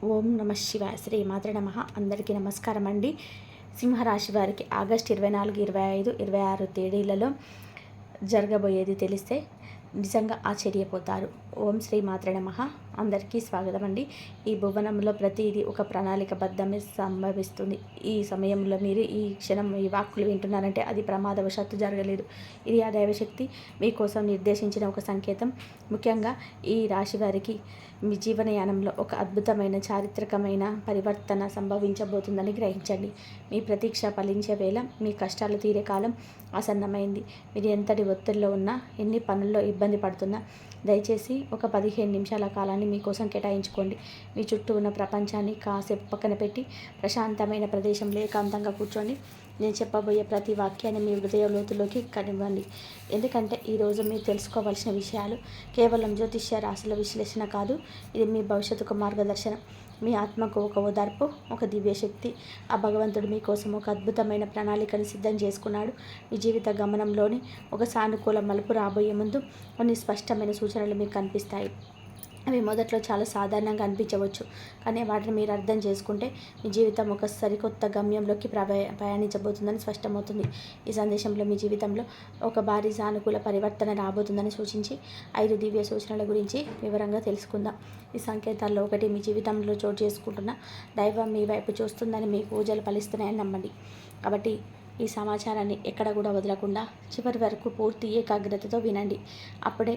ఓం నమ శివాయ. శ్రీ మాత్రే నమః. అందరికీ నమస్కారం అండి. సింహరాశి వారికి ఆగస్టు 24, 25, 26 తేదీలలో జరగబోయేది తెలిస్తే నిజంగా ఆశ్చర్యపోతారు. ఓం శ్రీ మాత్రే నమః. అందరికీ స్వాగతం అండి. ఈ భువనంలో ప్రతిదీ ఒక ప్రణాళికబద్ధమే సంభవిస్తుంది. ఈ సమయంలో మీరు ఈ క్షణం ఈ వాక్కులు వింటున్నారంటే అది ప్రమాదవశాత్తు జరగలేదు. ఇది ఆ దైవశక్తి మీకోసం నిర్దేశించిన ఒక సంకేతం. ముఖ్యంగా ఈ రాశి వారికి మీ జీవనయానంలో ఒక అద్భుతమైన చారిత్రకమైన పరివర్తన సంభవించబోతుందని గ్రహించండి. మీ ప్రతీక్ష ఫలించే వేళ, మీ కష్టాలు తీరే కాలం ఆసన్నమైంది. మీరు ఎంతటి ఒత్తిడిలో ఉన్నా, ఎన్ని పనుల్లో ఇబ్బంది పడుతున్నా దయచేసి ఒక 15 నిమిషాల కాలాన్ని మీకోసం కేటాయించుకోండి. మీ చుట్టూ ఉన్న ప్రపంచాన్ని కాసేపు పక్కన పెట్టి ప్రశాంతమైన ప్రదేశంలో ఏకాంతంగా కూర్చోండి. నేను చెప్పబోయే ప్రతి వాక్యాన్ని మీ హృదయ లోతులోకి కనివ్వండి. ఎందుకంటే ఈరోజు మీరు తెలుసుకోవాల్సిన విషయాలు కేవలం జ్యోతిష్య రాశుల విశ్లేషణ కాదు. ఇది మీ భవిష్యత్తుకు మార్గదర్శనం, మీ ఆత్మకు ఒక ఓదార్పు, ఒక దివ్యశక్తి. ఆ భగవంతుడు మీకోసం ఒక అద్భుతమైన ప్రణాళికను సిద్ధం చేసుకున్నాడు. మీ జీవిత గమనంలోని ఒక సానుకూల మలుపు రాబోయే ముందు కొన్ని స్పష్టమైన సూచనలు మీకు కనిపిస్తాయి. అవి మొదట్లో చాలా సాధారణంగా అనిపించవచ్చు, కానీ వాటిని మీరు అర్థం చేసుకుంటే మీ జీవితం ఒక సరికొత్త గమ్యంలోకి ప్రయాణించబోతుందని స్పష్టమవుతుంది. ఈ సందేశంలో మీ జీవితంలో ఒక భారీ సానుకూల పరివర్తన రాబోతుందని సూచించి 5 దివ్య సూచనల గురించి వివరంగా తెలుసుకుందాం. ఈ సంకేతాల్లో ఒకటి, మీ జీవితంలో చోటు చేసుకుంటున్న దైవం మీ వైపు చూస్తుందని, మీ పూజలు ఫలిస్తున్నాయని నమ్మండి. కాబట్టి ఈ సమాచారాన్ని ఎక్కడ కూడా వదలకుండా చివరి వరకు పూర్తి ఏకాగ్రతతో వినండి. అప్పుడే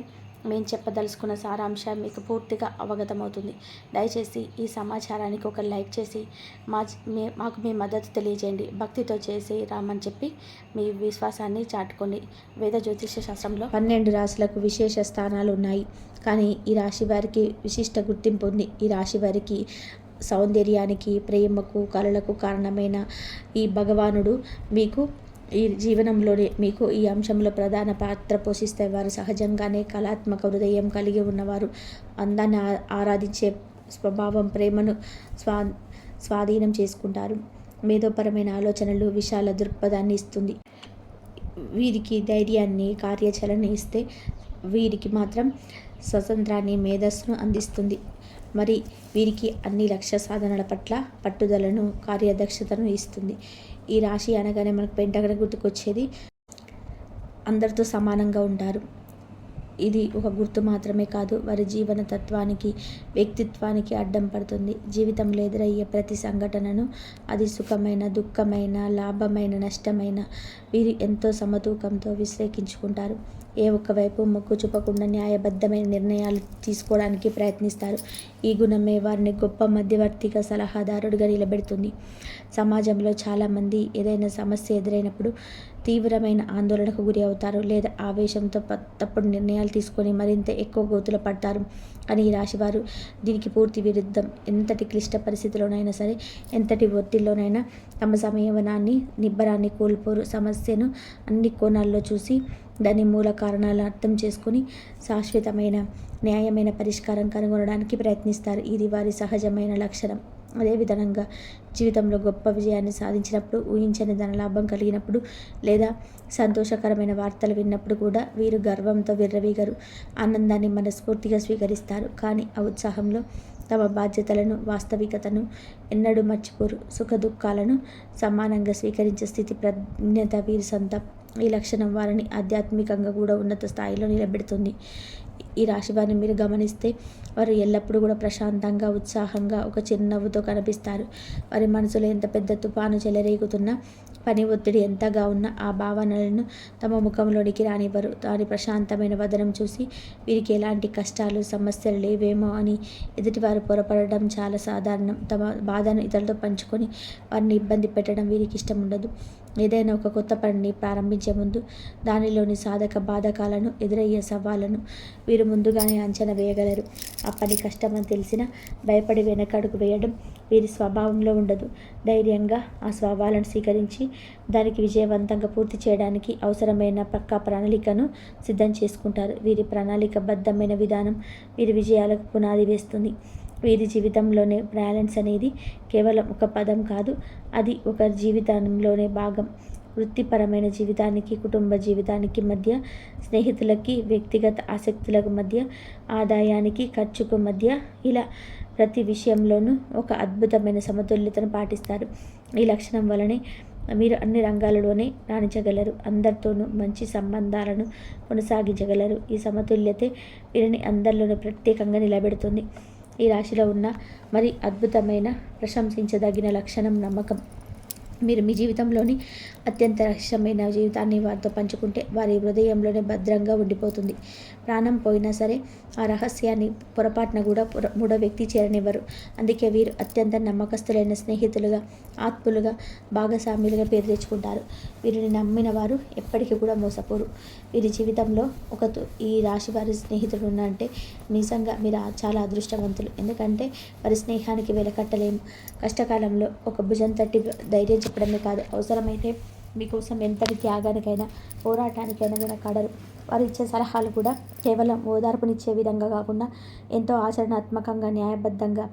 మేము చెప్పదలుచుకున్న సారాంశం మీకు పూర్తిగా అవగతమవుతుంది. దయచేసి ఈ సమాచారానికి ఒక లైక్ చేసి మాకు మీ మద్దతు తెలియజేయండి. భక్తితో చేసి రామని చెప్పి మీ విశ్వాసాన్ని చాటుకోండి. వేద జ్యోతిష శాస్త్రంలో 12 రాశులకు విశేష స్థానాలు ఉన్నాయి, కానీ ఈ రాశి వారికి విశిష్ట గుర్తింపు ఉంది. ఈ రాశి వారికి సౌందర్యానికి, ప్రేమకు, కళలకు కారణమైన ఈ భగవానుడు మీకు ఈ జీవనంలోనే మీకు ఈ అంశంలో ప్రధాన పాత్ర పోషిస్తే వారు సహజంగానే కళాత్మక హృదయం కలిగి ఉన్నవారు. అందాన్ని ఆరాధించే స్వభావం, ప్రేమను స్వాధీనం చేసుకుంటారు. మేధోపరమైన ఆలోచనలు విశాల దృక్పథాన్ని ఇస్తుంది. వీరికి ధైర్యాన్ని, కార్యాచరణ ఇస్తే వీరికి మాత్రం స్వతంత్రాన్ని, మేధస్సును అందిస్తుంది. మరి వీరికి అన్ని లక్ష్య సాధనల పట్ల పట్టుదలను, కార్యదక్షతను ఇస్తుంది. ఈ రాశి అనగానే మనకు పెంటగడ గుర్తుకొచ్చేది. అందరితో సమానంగా ఉంటారు. ఇది ఒక గుర్తు మాత్రమే కాదు, వారి జీవన తత్వానికి, వ్యక్తిత్వానికి అడ్డం పడుతుంది. జీవితంలో ఎదురయ్యే ప్రతి సంఘటనను, అది సుఖమైన, దుఃఖమైన, లాభమైన, నష్టమైన, వీరు ఎంతో సమతూకంతో విశ్లేషించుకుంటారు. ఏ ఒక్కవైపు మొగ్గు చూపకుండా న్యాయబద్ధమైన నిర్ణయాలు తీసుకోవడానికి ప్రయత్నిస్తారు. ఈ గుణమే వారిని గొప్ప మధ్యవర్తిగా, సలహాదారుడిగా నిలబెడుతుంది. సమాజంలో చాలామంది ఏదైనా సమస్య ఎదురైనప్పుడు తీవ్రమైన ఆందోళనకు గురి అవుతారు, లేదా ఆవేశంతో తప్పుడు నిర్ణయాలు తీసుకొని మరింత ఎక్కువ గోతులు పడతారు. కానీ ఈ రాశివారు దీనికి పూర్తి విరుద్ధం. ఎంతటి క్లిష్ట పరిస్థితిలోనైనా సరే, ఎంతటి ఒత్తిడిలోనైనా తమ సంయమనాన్ని, నిబ్బరాన్ని కోల్పోరు. సమస్యను అన్ని కోణాల్లో చూసి దాని మూల కారణాలను అర్థం చేసుకుని శాశ్వతమైన, న్యాయమైన పరిష్కారం కనుగొనడానికి ప్రయత్నిస్తారు. ఇది వారి సహజమైన లక్షణం. అదేవిధంగా జీవితంలో గొప్ప విజయాన్ని సాధించినప్పుడు, ఊహించని ధనలాభం కలిగినప్పుడు, లేదా సంతోషకరమైన వార్తలు విన్నప్పుడు కూడా వీరు గర్వంతో విర్రవీగరు. ఆనందాన్ని మనస్ఫూర్తిగా స్వీకరిస్తారు, కానీ ఆ ఉత్సాహంలో తమ బాధ్యతలను, వాస్తవికతను ఎన్నడూ మర్చిపోరు. సుఖ దుఃఖాలను సమానంగా స్వీకరించే స్థితి ప్రజ్ఞత వీరి సొంతం. ఈ లక్షణం వారిని ఆధ్యాత్మికంగా కూడా ఉన్నత స్థాయిలో నిలబెడుతుంది. ఈ రాశి వారిని మీరు గమనిస్తే వారు ఎల్లప్పుడూ కూడా ప్రశాంతంగా, ఉత్సాహంగా, ఒక చిరునవ్వుతో కనిపిస్తారు. వారి మనసులో ఎంత పెద్ద తుఫాను చెలరేగుతున్నా, పని ఒత్తిడి ఎంతగా ఉన్నా ఆ భావనలను తమ ముఖంలోనికి రానివ్వరు. దాని ప్రశాంతమైన వదనం చూసి వీరికి ఎలాంటి కష్టాలు, సమస్యలు లేవేమో అని ఎదుటివారు పొరపడడం చాలా సాధారణం. తమ బాధను ఇతరులతో పంచుకొని వారిని ఇబ్బంది పెట్టడం వీరికి ఇష్టం ఉండదు. ఏదైనా ఒక కొత్త పనిని ప్రారంభించే ముందు దానిలోని సాధక బాధకాలను, ఎదురయ్యే సవాళ్లను వీరు ముందుగానే అంచనా వేయగలరు. ఆ పని కష్టమని తెలిసినా భయపడి వెనకడుగు వేయడం వీరి స్వభావంలో ఉండదు. ధైర్యంగా ఆ స్వభావాలను స్వీకరించి దానికి విజయవంతంగా పూర్తి చేయడానికి అవసరమైన పక్కా ప్రణాళికను సిద్ధం చేసుకుంటారు. వీరి ప్రణాళికబద్ధమైన విధానం వీరి విజయాలకు పునాది వేస్తుంది. వీరి జీవితంలోనే బ్యాలెన్స్ అనేది కేవలం ఒక పదం కాదు, అది ఒక జీవితంలోనే భాగం. వృత్తిపరమైన జీవితానికి, కుటుంబ జీవితానికి మధ్య, స్నేహితులకి, వ్యక్తిగత ఆసక్తులకు మధ్య, ఆదాయానికి ఖర్చుకు మధ్య, ఇలా ప్రతి విషయంలోనూ ఒక అద్భుతమైన సమతుల్యతను పాటిస్తారు. ఈ లక్షణం వలనే మీరు అన్ని రంగాలలోనే రాణించగలరు. అందరితోనూ మంచి సంబంధాలను కొనసాగించగలరు. ఈ సమతుల్యతే వీరిని అందరిలోనూ ప్రత్యేకంగా నిలబెడుతుంది. ఈ రాశిలో ఉన్న మరి అద్భుతమైన ప్రశంసించదగిన లక్షణం నమ్మకం. మీరు మీ జీవితంలోని అత్యంత రహస్యమైన జీవితాన్ని వారితో పంచుకుంటే వారి హృదయంలోనే భద్రంగా ఉండిపోతుంది. ప్రాణం పోయినా సరే ఆ రహస్యాన్ని పొరపాటున కూడా మూడో వ్యక్తి చేరనివ్వరు. అందుకే వీరు అత్యంత నమ్మకస్తులైన స్నేహితులుగా, ఆత్ములుగా, భాగస్వాములుగా పేరు తెచ్చుకుంటారు. వీరిని నమ్మిన వారు ఎప్పటికీ కూడా మోసపోరు. వీరి జీవితంలో ఈ రాశి వారి స్నేహితుడు ఉన్నారంటే నిజంగా మీరు చాలా అదృష్టవంతులు. ఎందుకంటే వారి స్నేహానికి వెలకట్టలేము. కష్టకాలంలో ఒక భుజం తట్టి ధైర్యం చెప్పడమే కాదు, అవసరమైతే మీకోసం ఎంతటి త్యాగానికైనా పోరాటానికైనా వెనకాడరు. వారు ఇచ్చే సలహాలు కూడా కేవలం ఓదార్పునిచ్చే విధంగా కాకుండా ఎంతో ఆచరణాత్మకంగా, న్యాయబద్ధంగా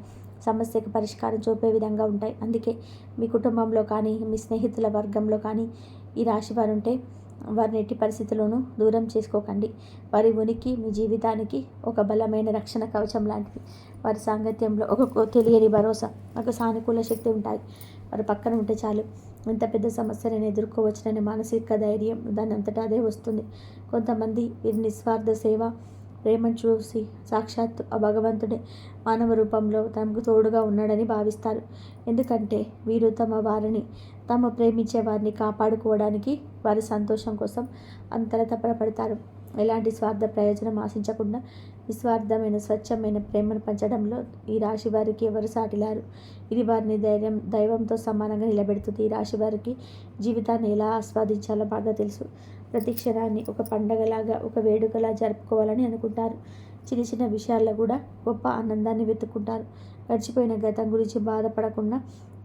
సమస్యకు పరిష్కారం చూపే విధంగా ఉంటాయి. అందుకే మీ కుటుంబంలో కానీ, మీ స్నేహితుల వర్గంలో కానీ ఈ రాశి వారు ఉంటే వారిని ఎట్టి పరిస్థితుల్లోనూ దూరం చేసుకోకండి. వారి ఉనికి మీ జీవితానికి ఒక బలమైన రక్షణ కవచం లాంటిది. వారి సాంగత్యంలో ఒక తెలియని భరోసా, ఒక సానుకూల శక్తి ఉంటాయి. వారు పక్కన ఉంటే చాలు, ఎంత పెద్ద సమస్యలను ఎదుర్కోవచ్చుననే మానసిక ధైర్యం దాని అంతటా అదే వస్తుంది. కొంతమంది వీరి నిస్వార్థ సేవ, ప్రేమను చూసి సాక్షాత్తు ఆ భగవంతుడే మానవ రూపంలో తమకు తోడుగా ఉన్నాడని భావిస్తారు. ఎందుకంటే వీరు తాము ప్రేమించే వారిని కాపాడుకోవడానికి, వారి సంతోషం కోసం అంతర తపనపడతారు. ఎలాంటి స్వార్థ ప్రయోజనం ఆశించకుండా నిస్వార్థమైన, స్వచ్ఛమైన ప్రేమను పంచడంలో ఈ రాశి వారికి ఎవరు సాటిలారు. ఇది వారిని దైవంతో సమానంగా నిలబెడుతుంది. ఈ రాశి వారికి జీవితాన్ని ఎలా ఆస్వాదించాలో బాగా తెలుసు. ప్రతి క్షణాన్ని ఒక పండగలాగా, ఒక వేడుకలా జరుపుకోవాలని అనుకుంటారు. చిన్న చిన్న విషయాల్లో కూడా గొప్ప ఆనందాన్ని వెతుక్కుంటారు. గడిచిపోయిన గతం గురించి బాధపడకుండా,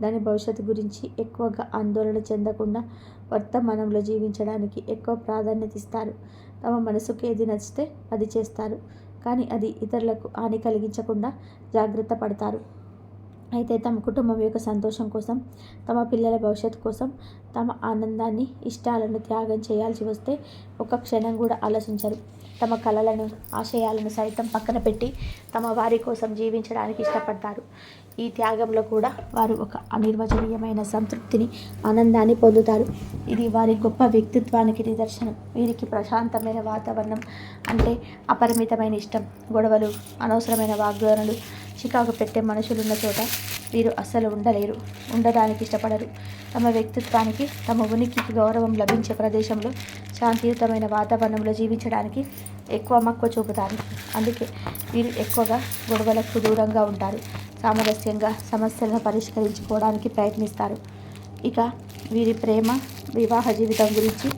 దాని భవిష్యత్తు గురించి ఎక్కువగా ఆందోళన చెందకుండా వర్తమానంలో జీవించడానికి ఎక్కువ ప్రాధాన్యత ఇస్తారు. తమ మనసుకు ఏది నచ్చితే అది చేస్తారు, కానీ అది ఇతరులకు హాని కలిగించకుండా జాగ్రత్త పడతారు. అయితే తమ కుటుంబం యొక్క సంతోషం కోసం, తమ పిల్లల భవిష్యత్తు కోసం, తమ ఆనందాన్ని, ఇష్టాలను త్యాగం చేయాల్సి వస్తే ఒక్క క్షణం కూడా ఆలోచించరు. తమ కలలను, ఆశయాలను సైతం పక్కన పెట్టి తమ వారి కోసం జీవించడానికి ఇష్టపడతారు. ఈ త్యాగంలో కూడా వారు ఒక అనిర్వచనీయమైన సంతృప్తిని, ఆనందాన్ని పొందుతారు. ఇది వారి గొప్ప వ్యక్తిత్వానికి నిదర్శనం. వీరికి ప్రశాంతమైన వాతావరణం అంటే అపరిమితమైన ఇష్టం. గొడవలు, అనవసరమైన వాగ్దానాలు, చికాకు పెట్టే మనుషులున్న చోట వీరు అస్సలు ఉండడానికి ఇష్టపడరు. తమ వ్యక్తిత్వానికి, తమ ఉనికికి గౌరవం లభించే ప్రదేశంలో, శాంతియుతమైన వాతావరణంలో జీవించడానికి ఎక్కువ మక్కువ చూపుతారు. అందుకే వీరు ఎక్కువగా గొడవలకు దూరంగా ఉంటారు. సామరస్యంగా సమస్యలను పరిష్కరించుకోవడానికి ప్రయత్నిస్తారు. ఇక వీరి ప్రేమ, వివాహ జీవితం గురించి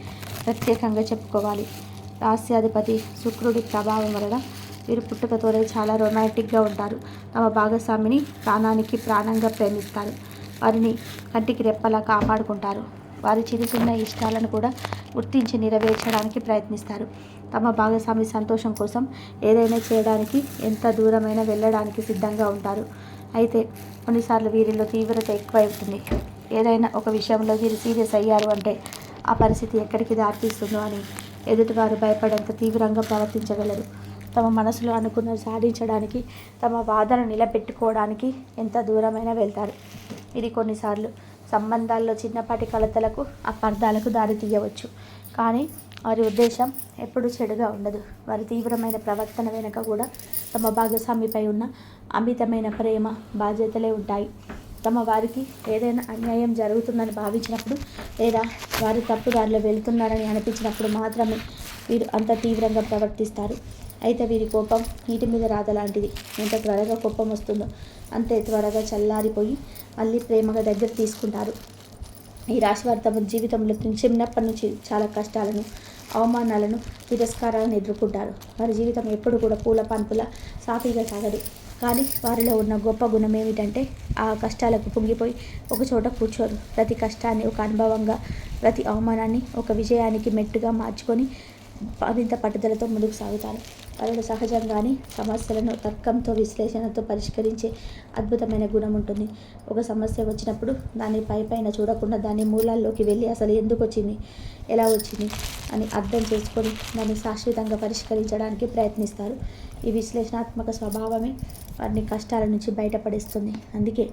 ప్రత్యేకంగా చెప్పుకోవాలి. రాస్యాధిపతి శుక్రుడి ప్రభావం వలన వీరు పుట్టుకతోనే చాలా రొమాంటిక్గా ఉంటారు. తమ భాగస్వామిని ప్రాణానికి ప్రాణంగా ప్రేమిస్తారు. వారిని కంటికి రెప్పలా కాపాడుకుంటారు. వారి చిన్న ఇష్టాలను కూడా గుర్తించి నెరవేర్చడానికి ప్రయత్నిస్తారు. తమ భాగస్వామి సంతోషం కోసం ఏదైనా చేయడానికి, ఎంత దూరమైనా వెళ్ళడానికి సిద్ధంగా ఉంటారు. అయితే కొన్నిసార్లు వీరిలో తీవ్రత ఎక్కువవుతుంది. ఏదైనా ఒక విషయంలో వీరు సీరియస్ అయ్యారు అంటే ఆ పరిస్థితి ఎక్కడికి దారితీస్తుందో అని ఎదుటివారు భయపడేంత తీవ్రంగా ప్రవర్తించగలరు. తమ మనసులో అనుకున్నది సాధించడానికి, తమ వాదన నిలబెట్టుకోవడానికి ఎంత దూరమైనా వెళ్తారు. ఇది కొన్నిసార్లు సంబంధాల్లో చిన్నపాటి కలతలకు, అపార్థాలకు దారితీయవచ్చు. కానీ వారి ఉద్దేశం ఎప్పుడూ చెడుగా ఉండదు. వారి తీవ్రమైన ప్రవర్తన వెనుక కూడా తమ భాగస్వామిపై ఉన్న అమితమైన ప్రేమ, బాధ్యతలే ఉంటాయి. తమ వారికి ఏదైనా అన్యాయం జరుగుతుందని భావించినప్పుడు, లేదా వారు తప్పుదారిలో వెళ్తున్నారని అనిపించినప్పుడు మాత్రమే వీరు అంత తీవ్రంగా ప్రవర్తిస్తారు. అయితే వీరి కోపం నీటి మీద రాత లాంటిది. ఎంత త్వరగా కోపం వస్తుందో అంతే త్వరగా చల్లారిపోయి మళ్ళీ ప్రేమగా దగ్గర తీసుకుంటారు. ఈ రాశివారు తమ జీవితంలో చిన్నప్పటి నుంచి చాలా కష్టాలను, అవమానాలను, తిరస్కారాలను ఎదుర్కొంటారు. వారి జీవితం ఎప్పుడు కూడా పూల పంపుల సాఫీగా సాగదు. కానీ వారిలో ఉన్న గొప్ప గుణం ఏమిటంటే ఆ కష్టాలకు పొంగిపోయి ఒక చోట కూర్చోరు. ప్రతి కష్టాన్ని ఒక అనుభవంగా, ప్రతి అవమానాన్ని ఒక విజయానికి మెట్టుగా మార్చుకొని మరింత పట్టుదలతో ముందుకు సాగుతారు. వారిలో సహజంగానే సమస్యలను తర్కంతో, విశ్లేషణతో పరిష్కరించే అద్భుతమైన గుణం ఉంటుంది. ఒక సమస్య వచ్చినప్పుడు దాన్ని పైన చూడకుండా దాని మూలాల్లోకి వెళ్ళి అసలు ఎందుకు వచ్చింది, ఎలా వచ్చింది అని అర్థం చేసుకొని దాన్ని శాశ్వతంగా పరిష్కరించడానికి ప్రయత్నిస్తారు. ఈ విశ్లేషణాత్మక స్వభావమే వారిని కష్టాల నుంచి బయటపడేస్తుంది. అందుకే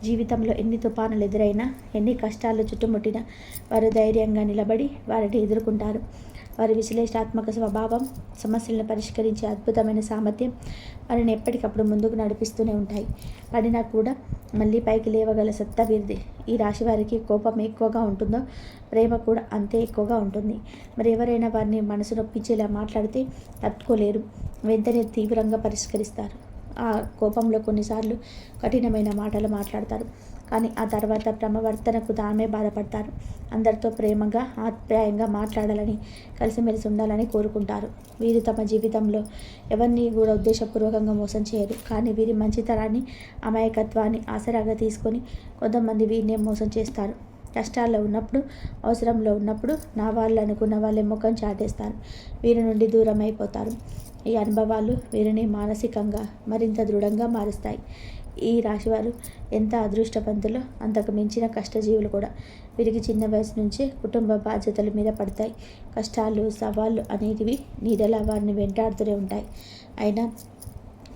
జీవితంలో ఎన్ని తుఫానులు ఎదురైనా, ఎన్ని కష్టాలు చుట్టుముట్టినా వారు ధైర్యంగా నిలబడి వారిని ఎదుర్కొంటారు. వారి విశ్లేషణాత్మక స్వభావం, సమస్యలను పరిష్కరించే అద్భుతమైన సామర్థ్యం వారిని ఎప్పటికప్పుడు ముందుకు నడిపిస్తూనే ఉంటాయి. పడినా కూడా మళ్ళీ పైకి లేవగల సత్తా వీరిది. ఈ రాశి వారికి కోపం ఎక్కువగా ఉంటుందో, ప్రేమ కూడా అంతే ఎక్కువగా ఉంటుంది. మరి ఎవరైనా వారిని మనసు నొప్పించేలా మాట్లాడితే తట్టుకోలేరు. వెంటనే తీవ్రంగా పరిష్కరిస్తారు. ఆ కోపంలో కొన్నిసార్లు కఠినమైన మాటలు మాట్లాడతారు. కానీ ఆ తర్వాత ప్రవర్తనకు తామే బాధపడతారు. అందరితో ప్రేమగా, ఆప్యాయంగా మాట్లాడాలని, కలిసిమెలిసి ఉండాలని కోరుకుంటారు. వీరు తమ జీవితంలో ఎవరిని కూడా ఉద్దేశపూర్వకంగా మోసం చేయరు. కానీ వీరి మంచితనాన్ని, అమాయకత్వాన్ని ఆసరాగా తీసుకొని కొంతమంది వీరినే మోసం చేస్తారు. కష్టాల్లో ఉన్నప్పుడు, అవసరంలో ఉన్నప్పుడు నా వాళ్ళు అనుకున్న వాళ్ళే ముఖం చాటేస్తారు. వీరి నుండి దూరం అయిపోతారు. ఈ అనుభవాలు వీరిని మానసికంగా మరింత దృఢంగా మారుస్తాయి. ఈ రాశివారు ఎంత అదృష్టవంతులో అంతకు మించిన కష్టజీవులు కూడా. వీరికి చిన్న వయసు నుంచే కుటుంబ బాధ్యతల మీద పడతాయి. కష్టాలు, సవాళ్ళు అనేటివి నీడలా వారిని వెంటాడుతూనే ఉంటాయి. అయినా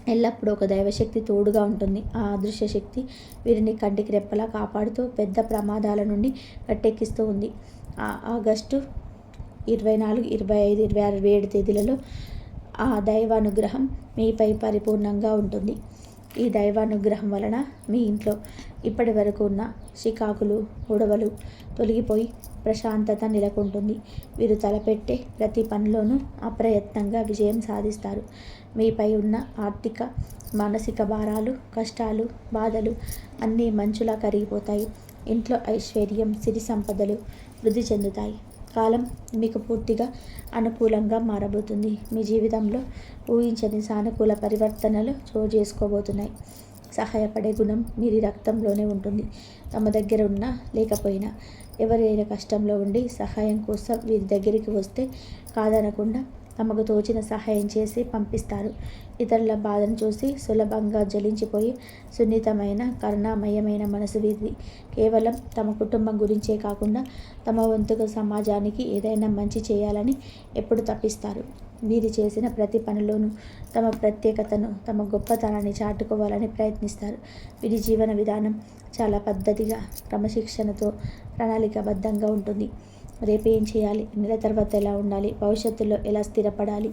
ఎల్లప్పుడూ ఒక దైవశక్తి తోడుగా ఉంటుంది. ఆ అదృశ్య శక్తి వీరిని కంటికి రెప్పలా కాపాడుతూ పెద్ద ప్రమాదాల నుండి గట్టెక్కిస్తూ ఉంది. ఆగస్టు 24, 25, 26, 27 తేదీలలో ఆ దైవానుగ్రహం మీపై పరిపూర్ణంగా ఉంటుంది. ఈ దైవానుగ్రహం వలన మీ ఇంట్లో ఇప్పటి వరకు ఉన్న చికాకులు, గొడవలు తొలగిపోయి ప్రశాంతత నెలకొంటుంది. వీరు తలపెట్టే ప్రతి పనిలోనూ అప్రయత్నంగా విజయం సాధిస్తారు. మీపై ఉన్న ఆర్థిక, మానసిక భారాలు, కష్టాలు, బాధలు అన్నీ మంచులా కరిగిపోతాయి. ఇంట్లో ఐశ్వర్యం, సిరి సంపదలు వృద్ధి చెందుతాయి. కాలం మీకు పూర్తిగా అనుకూలంగా మారబోతుంది. మీ జీవితంలో ఊహించని సానుకూల పరివర్తనలు చోటు చేసుకోబోతున్నాయి. సహాయపడే గుణం మీరి రక్తంలోనే ఉంటుంది. తమ దగ్గర ఉన్నా లేకపోయినా ఎవరైనా కష్టంలో ఉండి సహాయం కోసం వీరి దగ్గరికి వస్తే కాదనకుండా తమకు తోచిన సహాయం చేసి పంపిస్తారు. ఇతరుల బాధను చూసి సులభంగా జ్వలించిపోయి సున్నితమైన, కరుణామయమైన మనసు వీరిది. కేవలం తమ కుటుంబం గురించే కాకుండా తమ వంతుగా సమాజానికి ఏదైనా మంచి చేయాలని ఎప్పుడు తప్పిస్తారు. వీరు చేసిన ప్రతి పనిలోనూ తమ ప్రత్యేకతను, తమ గొప్పతనాన్ని చాటుకోవాలని ప్రయత్నిస్తారు. వీరి జీవన విధానం చాలా పద్ధతిగా, క్రమశిక్షణతో, ప్రణాళికాబద్ధంగా ఉంటుంది. రేపు ఏం చేయాలి, నెల తర్వాత ఎలా ఉండాలి, భవిష్యత్తులో ఎలా స్థిరపడాలి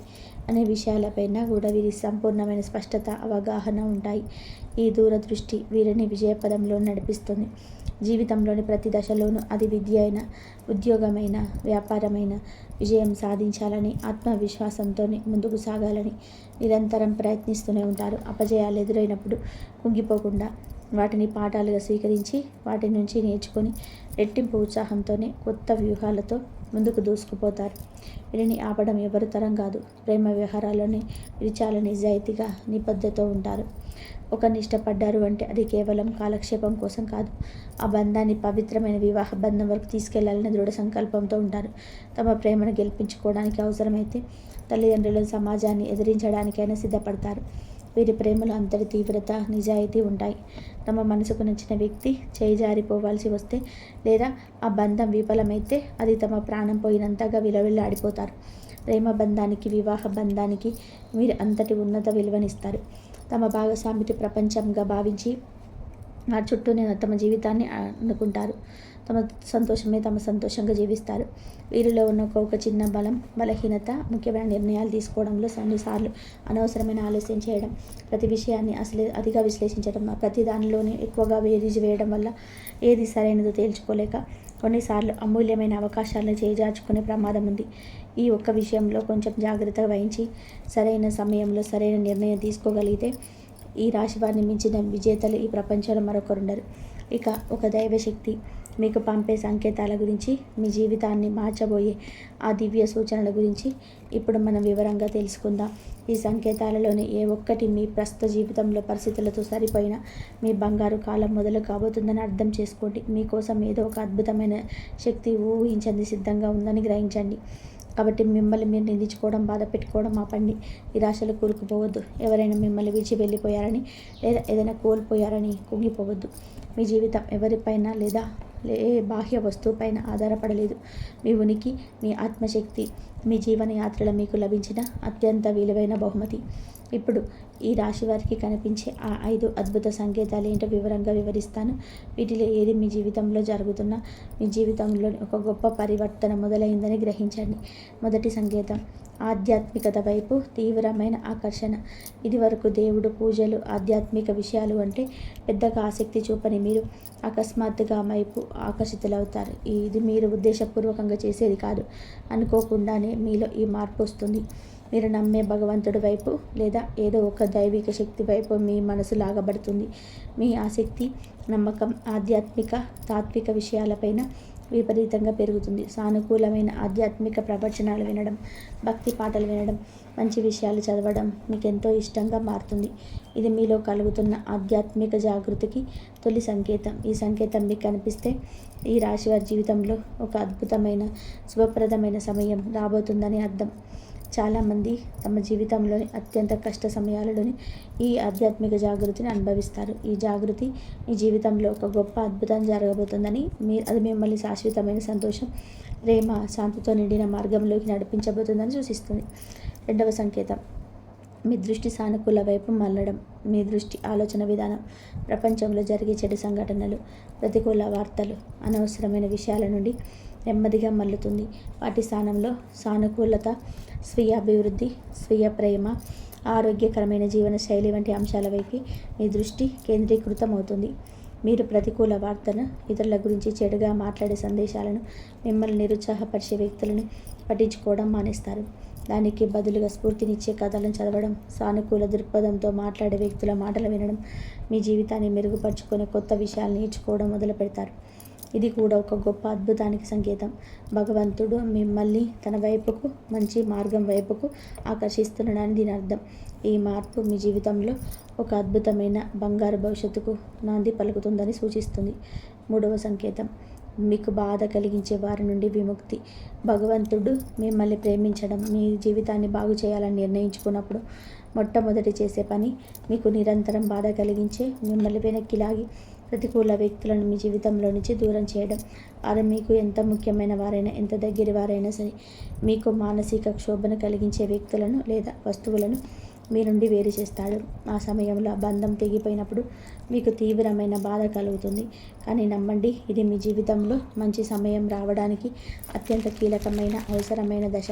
అనే విషయాలపైన కూడా వీరి సంపూర్ణమైన స్పష్టత, అవగాహన ఉంటాయి. ఈ దూరదృష్టి వీరిని విజయపదంలో నడిపిస్తుంది. జీవితంలోని ప్రతి దశలోనూ అది విద్య అయినా, ఉద్యోగమైన, వ్యాపారమైన విజయం సాధించాలని, ఆత్మవిశ్వాసంతోనే ముందుకు సాగాలని నిరంతరం ప్రయత్నిస్తూనే ఉంటారు. అపజయాలు ఎదురైనప్పుడు కుంగిపోకుండా వాటిని పాఠాలుగా స్వీకరించి వాటి నుంచి నేర్చుకొని రెట్టింపు ఉత్సాహంతోనే కొత్త వ్యూహాలతో ముందుకు దూసుకుపోతారు. వీరిని ఆపడం ఎవరి తరం కాదు. ప్రేమ వ్యవహారాల్లోనే వీరు చాలా నిజాయితీగా, నిబద్ధతతో ఉంటారు. ఒకరిని ఇష్టపడ్డారు అంటే అది కేవలం కాలక్షేపం కోసం కాదు. ఆ బంధాన్ని పవిత్రమైన వివాహ బంధం వరకు తీసుకెళ్లాలని దృఢ సంకల్పంతో ఉంటారు. తమ ప్రేమను గెలిపించుకోవడానికి అవసరమైతే తల్లిదండ్రుల, సమాజాన్ని ఎదిరించడానికైనా సిద్ధపడతారు. వీరి ప్రేమలో అంతటి తీవ్రత, నిజాయితీ ఉంటాయి. తమ మనసుకు నచ్చిన వ్యక్తి చేయిజారిపోవాల్సి వస్తే లేదా ఆ బంధం విఫలమైతే అది తమ ప్రాణం పోయినంతగా విలవిల్లాడిపోతారు. ప్రేమ బంధానికి, వివాహ బంధానికి వీరు అంతటి ఉన్నత విలువనిస్తారు. తమ భాగస్వామికి ప్రపంచంగా భావించి వారి చుట్టూనే తమ జీవితాన్ని అనుకుంటారు. తమ సంతోషమే తమ సంతోషంగా జీవిస్తారు. వీరిలో ఉన్న ఒక చిన్న బలహీనత ముఖ్యమైన నిర్ణయాలు తీసుకోవడంలో కొన్నిసార్లు అనవసరమైన ఆలస్యం చేయడం, ప్రతి విషయాన్ని అతిగా విశ్లేషించడం, ప్రతి దానిలోనే ఎక్కువగా బేరీజు వేయడం వల్ల ఏది సరైనదో తేల్చుకోలేక కొన్నిసార్లు అమూల్యమైన అవకాశాలను చేజార్చుకునే ప్రమాదం ఉంది. ఈ ఒక్క విషయంలో కొంచెం జాగ్రత్త వహించి సరైన సమయంలో సరైన నిర్ణయం తీసుకోగలిగితే ఈ రాశి వారిని మించిన విజేతలు ఈ ప్రపంచంలో మరొకరుండరు. ఇక ఒక దైవశక్తి మీకు పంపే సంకేతాల గురించి, మీ జీవితాన్ని మార్చబోయే ఆ దివ్య సూచనల గురించి ఇప్పుడు మనం వివరంగా తెలుసుకుందాం. ఈ సంకేతాలలోని ఏ ఒక్కటి మీ ప్రస్తుత జీవితంలో పరిస్థితులతో సరిపోయినా మీ బంగారు కాలం మొదలు కాబోతుందని అర్థం చేసుకోండి. మీకోసం ఏదో ఒక అద్భుతమైన శక్తి ఊహించండి సిద్ధంగా ఉందని గ్రహించండి. కాబట్టి మిమ్మల్ని మీరు నిందించుకోవడం, బాధ పెట్టుకోవడం ఆపండి. నిరాశలు కూరుకుపోవద్దు. ఎవరైనా మిమ్మల్ని విడిచి వెళ్ళిపోయారని లేదా ఏదైనా కోల్పోయారని కుంగిపోవద్దు. మీ జీవితం ఎవరిపైన లేదా ఏ బాహ్య వస్తువుపైన ఆధారపడలేదు. మీ ఉనికి, మీ ఆత్మశక్తి మీ జీవన యాత్రలో మీకు లభించిన అత్యంత విలువైన బహుమతి. ఇప్పుడు ఈ రాశి వారికి కనిపించే ఆ 5 అద్భుత సంకేతాలు ఏంటో వివరంగా వివరిస్తాను. వీటిలో ఏది మీ జీవితంలో జరుగుతున్న మీ జీవితంలో ఒక గొప్ప పరివర్తన మొదలైందని గ్రహించండి. మొదటి సంకేతం, ఆధ్యాత్మికత వైపు తీవ్రమైన ఆకర్షణ. ఇదివరకు దేవుడు, పూజలు, ఆధ్యాత్మిక విషయాలు అంటే పెద్దగా ఆసక్తి చూపని మీరు అకస్మాత్తుగా వైపు ఆకర్షితులవుతారు. ఇది మీరు ఉద్దేశపూర్వకంగా చేసేది కాదు. అనుకోకుండానే మీలో ఈ మార్పు వస్తుంది. మీరు నమ్మే భగవంతుడి వైపు లేదా ఏదో ఒక దైవిక శక్తి వైపు మీ మనసు లాగబడుతుంది. మీ ఆసక్తి, నమ్మకం ఆధ్యాత్మిక, తాత్విక విషయాలపైన విపరీతంగా పెరుగుతుంది. సానుకూలమైన ఆధ్యాత్మిక ప్రవచనాలు వినడం, భక్తి పాటలు వినడం, మంచి విషయాలు చదవడం మీకు ఎంతో ఇష్టంగా మారుతుంది. ఇది మీలో కలుగుతున్న ఆధ్యాత్మిక జాగృతికి తొలి సంకేతం. ఈ సంకేతం మీకు కనిపిస్తే ఈ రాశి వారి జీవితంలో ఒక అద్భుతమైన శుభప్రదమైన సమయం రాబోతుందని అర్థం. చాలామంది తమ జీవితంలోని అత్యంత కష్ట సమయాలలోని ఈ ఆధ్యాత్మిక జాగృతిని అనుభవిస్తారు. ఈ జాగృతి మీ జీవితంలో ఒక గొప్ప అద్భుతం జరగబోతుందని, అది మిమ్మల్ని శాశ్వతమైన సంతోషం, ప్రేమ, శాంతితో నిండిన మార్గంలోకి నడిపించబోతుందని సూచిస్తుంది. రెండవ సంకేతం, మీ దృష్టి సానుకూల వైపు మళ్ళడం. మీ దృష్టి, ఆలోచన విధానం ప్రపంచంలో జరిగే చెడు సంఘటనలు, ప్రతికూల వార్తలు, అనవసరమైన విషయాల నుండి నెమ్మదిగా మల్లుతుంది. వాటి స్థానంలో సానుకూలత, స్వీయ అభివృద్ధి, స్వీయ ప్రేమ, ఆరోగ్యకరమైన జీవన శైలి వంటి అంశాల వైపు మీ దృష్టి కేంద్రీకృతం అవుతుంది. మీరు ప్రతికూల వార్తను, ఇతరుల గురించి చెడుగా మాట్లాడే సందేశాలను, మిమ్మల్ని నిరుత్సాహపరిచే వ్యక్తులను పట్టించుకోవడం మానేస్తారు. దానికి బదులుగా స్ఫూర్తినిచ్చే కథలను చదవడం, సానుకూల దృక్పథంతో మాట్లాడే వ్యక్తుల మాటలు వినడం, మీ జీవితాన్ని మెరుగుపరుచుకునే కొత్త విషయాలు నేర్చుకోవడం మొదలు పెడతారు. ఇది కూడా ఒక గొప్ప అద్భుతానికి సంకేతం. భగవంతుడు మిమ్మల్ని తన వైపుకు, మంచి మార్గం వైపుకు ఆకర్షిస్తున్నాడని దీని అర్థం. ఈ మార్పు మీ జీవితంలో ఒక అద్భుతమైన బంగారు భవిష్యత్తుకు నాంది పలుకుతుందని సూచిస్తుంది. మూడవ సంకేతం, మీకు బాధ కలిగించే వారి నుండి విముక్తి. భగవంతుడు మిమ్మల్ని ప్రేమించడం, మీ జీవితాన్ని బాగు చేయాలని నిర్ణయించుకున్నప్పుడు మొట్టమొదటి చేసే పని మీకు నిరంతరం బాధ కలిగించే, మిమ్మల్ని వెనక్కి లాగి ప్రతికూల వ్యక్తులను మీ జీవితంలో నుంచి దూరం చేయడం. వారు మీకు ఎంత ముఖ్యమైన వారైనా, ఎంత దగ్గర వారైనా సరే, మీకు మానసిక క్షోభను కలిగించే వ్యక్తులను లేదా వస్తువులను మీ నుండి వేరు చేస్తాడు. ఆ సమయంలో ఆ బంధం తెగిపోయినప్పుడు మీకు తీవ్రమైన బాధ కలుగుతుంది. కానీ నమ్మండి, ఇది మీ జీవితంలో మంచి సమయం రావడానికి అత్యంత కీలకమైన, అవసరమైన దశ.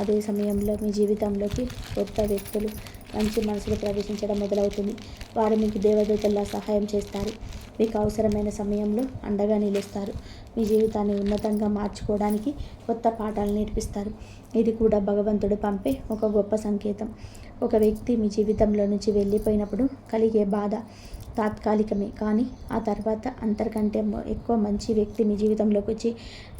అదే సమయంలో మీ జీవితంలోకి కొత్త వ్యక్తులు, మంచి మనసులు ప్రవేశించడం మొదలవుతుంది. వారు మీకు దేవదూతల్లా సహాయం చేస్తారు. మీకు అవసరమైన సమయంలో అండగా నిలుస్తారు. మీ జీవితాన్ని ఉన్నతంగా మార్చుకోవడానికి కొత్త పాఠాలు నేర్పిస్తారు. ఇది కూడా భగవంతుడు పంపే ఒక గొప్ప సంకేతం. ఒక వ్యక్తి మీ జీవితంలో నుంచి వెళ్ళిపోయినప్పుడు కలిగే బాధ తాత్కాలికమే, కానీ ఆ తర్వాత అంతకంటే ఎక్కువ మంచి వ్యక్తి మీ జీవితంలోకి వచ్చి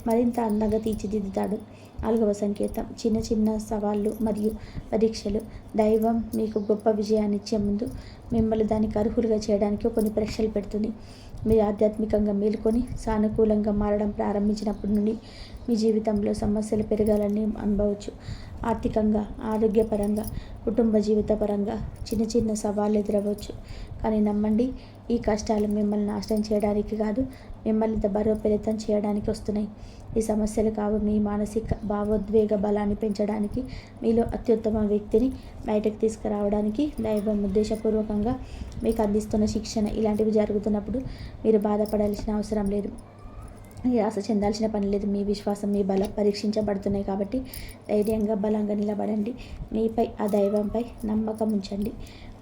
మరింత అందంగా తీర్చిదిద్దుతాడు. 4వ సంకేతం, చిన్న చిన్న సవాళ్ళు మరియు పరీక్షలు. దైవం మీకు గొప్ప విజయాన్ని ఇచ్చే ముందు మిమ్మల్ని దానికి అర్హులుగా చేయడానికి కొన్ని పరీక్షలు పెడుతుంది. మీరు ఆధ్యాత్మికంగా మేలుకొని సానుకూలంగా మారడం ప్రారంభించినప్పటి నుండి మీ జీవితంలో సమస్యలు పెరగాలని అనుభవచ్చు. ఆర్థికంగా, ఆరోగ్యపరంగా, కుటుంబ జీవిత పరంగా చిన్న చిన్న సవాళ్ళు ఎదురవచ్చు. కానీ నమ్మండి, ఈ కష్టాలు మిమ్మల్ని నాశనం చేయడానికి కాదు, మిమ్మల్ని బలోపేతం చేయడానికి వస్తున్నాయి. ఈ సమస్యలు కావు, మీ మానసిక భావోద్వేగ బలాన్ని పెంచడానికి, మీలో అత్యుత్తమ వ్యక్తిని బయటకు తీసుకురావడానికి దైవం ఉద్దేశపూర్వకంగా మీకు అందిస్తున్న శిక్షణ. ఇలాంటివి జరుగుతున్నప్పుడు మీరు బాధపడాల్సిన అవసరం లేదు, నిరాశ చెందాల్సిన పని లేదు. మీ విశ్వాసం, మీ బలం పరీక్షించబడుతున్నాయి కాబట్టి ధైర్యంగా, బలంగా నిలబడండి. మీపై, ఆ దైవంపై నమ్మకం ఉంచండి.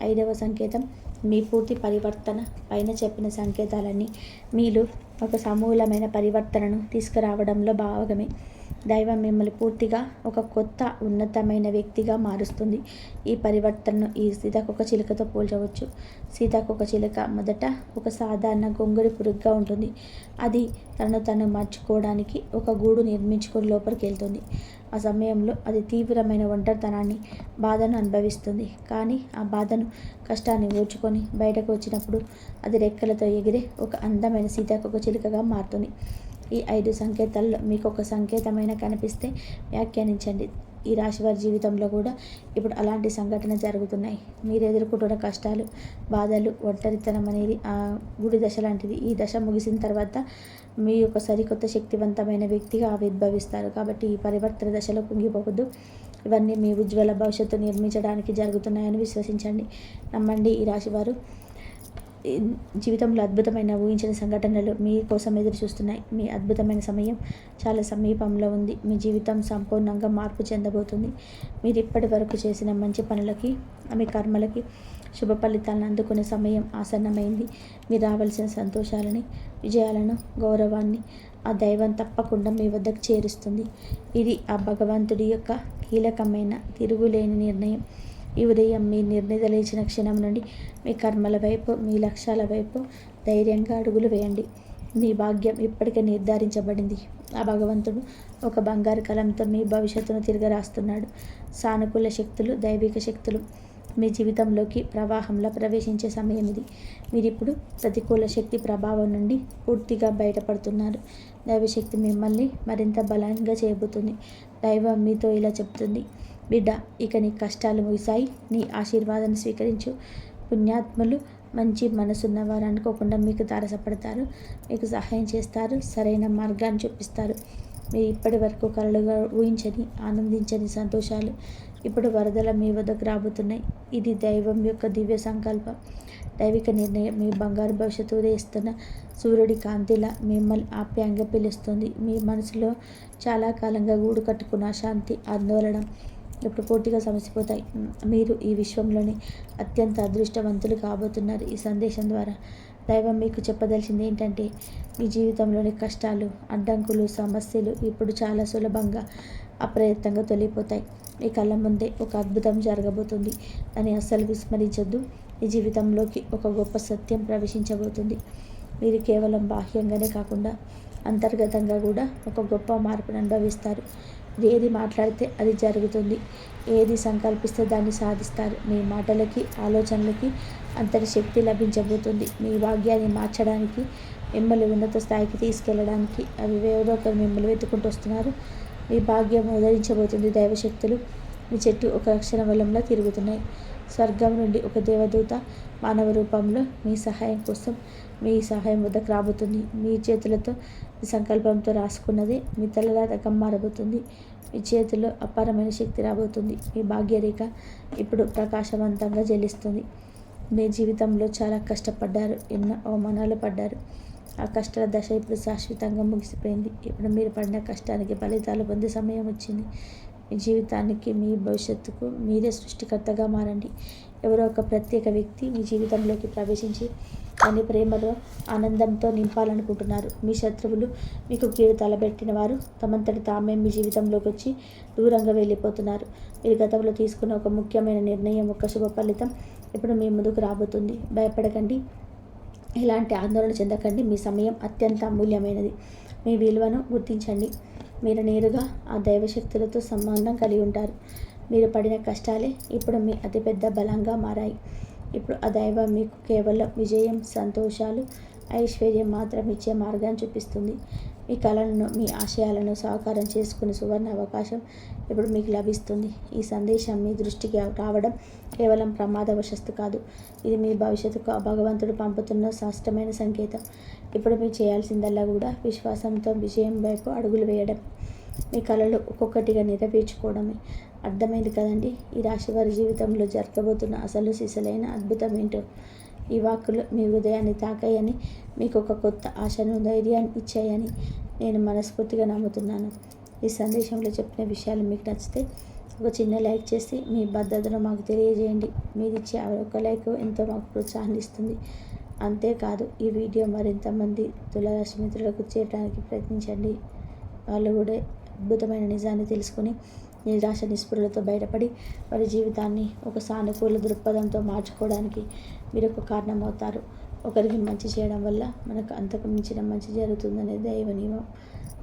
5వ సంకేతం, మీ పూర్తి పరివర్తన. పైన చెప్పిన సంకేతాలన్నీ మీలో ఒక సమూలమైన పరివర్తనను తీసుకురావడంలో భాగమే. దైవం మిమ్మల్ని పూర్తిగా ఒక కొత్త, ఉన్నతమైన వ్యక్తిగా మారుస్తుంది. ఈ పరివర్తనను ఈ సీతాకోకచిలుకతో పోల్చవచ్చు. సీతాకోకచిలుక మొదట ఒక సాధారణ గొంగళి పురుగుగా ఉంటుంది. అది తను మార్చుకోవడానికి ఒక గూడు నిర్మించుకొని లోపలికి వెళ్తుంది. ఆ సమయంలో అది తీవ్రమైన ఒంటరితనాన్ని, బాధను అనుభవిస్తుంది. కానీ ఆ బాధను, కష్టాన్ని ఓర్చుకొని బయటకు వచ్చినప్పుడు అది రెక్కలతో ఎగిరే ఒక అందమైన సీతాకోకచిలుకగా మారుతుంది. ఈ 5 సంకేతాల్లో మీకు ఒక సంకేతమైన కనిపిస్తే వ్యాఖ్యానించండి. ఈ రాశివారి జీవితంలో కూడా ఇప్పుడు అలాంటి సంఘటన జరుగుతున్నాయి. మీరు ఎదుర్కొంటున్న కష్టాలు, బాధలు, ఒంటరితనం అనేది ఆ గుడి దశ లాంటిది. ఈ దశ ముగిసిన తర్వాత మీ యొక్క సరికొత్త శక్తివంతమైన వ్యక్తిగా ఆవిర్భవిస్తారు. కాబట్టి ఈ పరివర్తన దశలో కుంగిపోవద్దు. ఇవన్నీ మీ ఉజ్వల భవిష్యత్తు నిర్మించడానికి జరుగుతున్నాయని విశ్వసించండి, నమ్మండి. ఈ రాశివారు జీవితంలో అద్భుతమైన ఊహించిన సంఘటనలు మీ కోసం ఎదురు చూస్తున్నాయి. మీ అద్భుతమైన సమయం చాలా సమీపంలో ఉంది. మీ జీవితం సంపూర్ణంగా మార్పు చెందబోతుంది. మీరు ఇప్పటి వరకు చేసిన మంచి పనులకి, మీ కర్మలకి శుభ ఫలితాలను అందుకునే సమయం ఆసన్నమైంది. మీరు రావాల్సిన సంతోషాలని, విజయాలను, గౌరవాన్ని ఆ దైవం తప్పకుండా మీ వద్దకు చేరుస్తుంది. ఇది ఆ భగవంతుడి యొక్క కీలకమైన తిరుగులేని నిర్ణయం. ఈ ఉదయం మీ నిర్ణయ లేచిన క్షణం నుండి మీ కర్మల వైపు, మీ లక్ష్యాల వైపు ధైర్యంగా అడుగులు వేయండి. మీ భాగ్యం ఇప్పటికే నిర్ధారించబడింది. ఆ భగవంతుడు ఒక బంగారు కలంతో మీ భవిష్యత్తును తిరగరాస్తున్నాడు. సానుకూల శక్తులు, దైవిక శక్తులు మీ జీవితంలోకి ప్రవాహంలో ప్రవేశించే సమయం ఇది. మీరిప్పుడు ప్రతికూల శక్తి ప్రభావం నుండి పూర్తిగా బయటపడుతున్నారు. దైవశక్తి మిమ్మల్ని మరింత బలంగా చేయబోతుంది. దైవం మీతో ఇలా చెప్తుంది, బిడ్డ, ఇక నీ కష్టాలు ముగిశాయి. నీ ఆశీర్వాదాన్ని స్వీకరించు. పుణ్యాత్ములు, మంచి మనసున్న వారు అనుకోకుండా మీకు తారసపడతారు, మీకు సహాయం చేస్తారు, సరైన మార్గాన్ని చూపిస్తారు. మీరు ఇప్పటి వరకు కలలుగా ఊహించని, ఆనందించని సంతోషాలు ఇప్పుడు వరదల మీ వద్దకు రాబోతున్నాయి. ఇది దైవం యొక్క దివ్య సంకల్పం, దైవిక నిర్ణయం. మీ బంగారు భవిష్యత్తు ఉదయిస్తున్న సూర్యుడి కాంతిలా మిమ్మల్ని ఆప్యాయంగా పిలుస్తుంది. మీ మనసులో చాలా కాలంగా గూడు కట్టుకున్న శాంతి, ఆందోళన ఇప్పుడు పూర్తిగా సమసిపోతాయి. మీరు ఈ విశ్వంలోని అత్యంత అదృష్టవంతులు కాబోతున్నారు. ఈ సందేశం ద్వారా దైవం మీకు చెప్పదలిచింది ఏంటంటే, మీ జీవితంలోని కష్టాలు, అడ్డంకులు, సమస్యలు ఇప్పుడు చాలా సులభంగా, అప్రయత్నంగా తొలగిపోతాయి. మీ కళ్ళ ముందే ఒక అద్భుతం జరగబోతుంది. అని అస్సలు విస్మరించొద్దు. మీ జీవితంలోకి ఒక గొప్ప సత్యం ప్రవేశించబోతుంది. మీరు కేవలం బాహ్యంగానే కాకుండా అంతర్గతంగా కూడా ఒక గొప్ప మార్పును అనుభవిస్తారు. ఏది మాట్లాడితే అది జరుగుతుంది, ఏది సంకల్పిస్తే దాన్ని సాధిస్తారు. మీ మాటలకి, ఆలోచనలకి అంతటి శక్తి లభించబోతుంది. మీ భాగ్యాన్ని మార్చడానికి, మిమ్మల్ని ఉన్నత స్థాయికి తీసుకెళ్ళడానికి అవి ఎవరో ఒకరు మిమ్మల్ని వెతుకుంటూ వస్తున్నారు. మీ భాగ్యం ఉదరించబోతుంది. దైవశక్తులు మీ చెట్టు ఒక రక్షణ వలంలో తిరుగుతున్నాయి. స్వర్గం నుండి ఒక దేవదూత మానవ రూపంలో మీ సహాయం కోసం మీ సహాయం వద్దకు రాబోతుంది. మీ చేతులతో, మీ సంకల్పంతో రాసుకున్నదే మీ తలరాతగా మారబోతుంది. మీ చేతిలో అపారమైన శక్తి రాబోతుంది. మీ భాగ్యరేఖ ఇప్పుడు ప్రకాశవంతంగా జలిస్తుంది. మీ జీవితంలో చాలా కష్టపడ్డారు, ఎన్నో అవమానాలు పడ్డారు. ఆ కష్టాల దశ ఇప్పుడు శాశ్వతంగా ముగిసిపోయింది. ఇప్పుడు మీరు పడిన కష్టానికి ఫలితాలు పొందే సమయం వచ్చింది. మీ జీవితానికి, మీ భవిష్యత్తుకు మీరే సృష్టికర్తగా మారండి. ఎవరో ఒక ప్రత్యేక వ్యక్తి మీ జీవితంలోకి ప్రవేశించి దాన్ని ప్రేమలో, ఆనందంతో నింపాలనుకుంటున్నారు. మీ శత్రువులు, మీకు కీడు తలబెట్టిన వారు తమంతటి తామే మీ జీవితంలోకి వచ్చి దూరంగా వెళ్ళిపోతున్నారు. మీరు గతంలో తీసుకున్న ఒక ముఖ్యమైన నిర్ణయం, ఒక శుభ ఫలితం ఇప్పుడు మీ ముందుకు రాబోతుంది. భయపడకండి, ఎలాంటి ఆందోళన చెందకండి. మీ సమయం అత్యంత అమూల్యమైనది. మీ విలువను గుర్తించండి. మీరు నేరుగా ఆ దైవశక్తులతో సంబంధం కలిగి ఉంటారు. మీరు పడిన కష్టాలే ఇప్పుడు మీ అతిపెద్ద బలంగా మారాయి. ఇప్పుడు ఆ దైవం మీకు కేవలం విజయం, సంతోషాలు, ఐశ్వర్యం మాత్రం ఇచ్చే మార్గాన్ని చూపిస్తుంది. మీ కళలను, మీ ఆశయాలను సాకారం చేసుకునే సువర్ణ అవకాశం ఇప్పుడు మీకు లభిస్తుంది. ఈ సందేశం మీ దృష్టికి రావడం కేవలం ప్రమాదవశస్తు కాదు. ఇది మీ భవిష్యత్తుకు ఆ భగవంతుడు పంపుతున్న స్పష్టమైన సంకేతం. ఇప్పుడు మీరు చేయాల్సిందల్లా కూడా విశ్వాసంతో విజయం వైపు అడుగులు వేయడం, మీ కళలు ఒక్కొక్కటిగా నెరవేర్చుకోవడమే. అర్థమైంది కదండి? ఈ రాశి వారి జీవితంలో జరగబోతున్న అసలు సిసలైన అద్భుతం ఏంటో. ఈ వాక్కులు మీ హృదయాన్ని తాకాయని, మీకు ఒక కొత్త ఆశను, ధైర్యాన్ని ఇచ్చాయని నేను మనస్ఫూర్తిగా నమ్ముతున్నాను. ఈ సందేశంలో చెప్పిన విషయాలు మీకు నచ్చితే ఒక చిన్న లైక్ చేసి మీ భద్రతను మాకు తెలియజేయండి. మీరు ఇచ్చే ఒక లైక్ ఎంతో మాకు ప్రోత్సాహాన్ని ఇస్తుంది. అంతేకాదు, ఈ వీడియో మరింతమంది తులారాశి మిత్రులకు చేరడానికి ప్రయత్నించండి. వాళ్ళు కూడా అద్భుతమైన నిజాన్ని తెలుసుకుని నిరాశ నిస్పృహలతో బయటపడి వారి జీవితాన్ని ఒక సానుకూల దృక్పథంతో మార్చుకోవడానికి మీరు ఒక కారణం అవుతారు. ఒకరికి మంచి చేయడం వల్ల మనకు అంతకు మించిన మంచి జరుగుతుందనేది దైవ నియమం,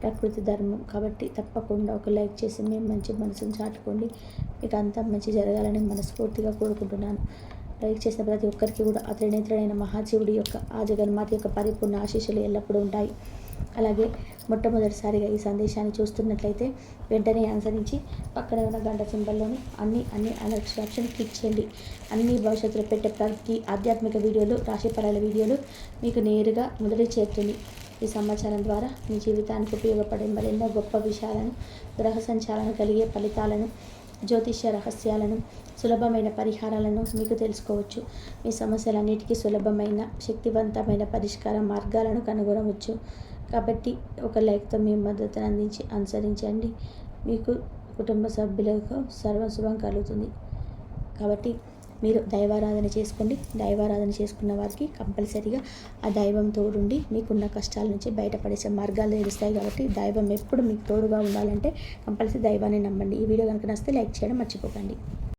ప్రకృతి ధర్మం. కాబట్టి తప్పకుండా ఒక లైక్ చేసి మీ మంచి మనసును చాటుకోండి. మీకు అంతా మంచి జరగాలని మనస్ఫూర్తిగా కోరుకుంటున్నాను. లైక్ చేసిన ప్రతి ఒక్కరికి కూడా ఆ త్రినేత్రుడైన మహాశివుడి యొక్క, ఆ జగన్మాత యొక్క పరిపూర్ణ ఆశీస్సులు ఎల్లప్పుడూ ఉంటాయి. అలాగే మొట్టమొదటిసారిగా ఈ సందేశాన్ని చూస్తున్నట్లయితే వెంటనే అనుసరించి పక్కన ఉన్న గంట సింబల్లోని అన్ని అలర్ట్స్ ఆప్షన్ క్లిక్ చేయండి. అన్ని భవిష్యత్తులో పెట్టే ప్రతి ఆధ్యాత్మిక వీడియోలు, రాశిఫలాల వీడియోలు మీకు నేరుగా మొదటి చేరుతుంది. ఈ సమాచారం ద్వారా మీ జీవితానికి ఉపయోగపడే మరెన్నో గొప్ప విషయాలను, గ్రహ సంచాలన కలిగే ఫలితాలను జ్యోతిష్య రహస్యాలను, సులభమైన పరిహారాలను మీకు తెలుసుకోవచ్చు. మీ సమస్యలన్నిటికీ సులభమైన, శక్తివంతమైన పరిష్కార మార్గాలను కనుగొనవచ్చు. కాబట్టి ఒక లైక్తో మీ మద్దతును అందించి అనుసరించండి. మీకు కుటుంబ సభ్యులకు సర్వ శుభం కలుగుతుంది. కాబట్టి మీరు దైవారాధన చేసుకోండి. దైవారాధన చేసుకున్న వారికి కంపల్సరీగా ఆ దైవం తోడుండి మీకున్న కష్టాల నుంచి బయటపడేసే మార్గాలు తెలుస్తాయి. కాబట్టి దైవం ఎప్పుడు మీకు తోడుగా ఉండాలంటే కంపల్సరీ దైవాన్ని నమ్మండి. ఈ వీడియో కనుక నచ్చితే లైక్ చేయడం మర్చిపోకండి.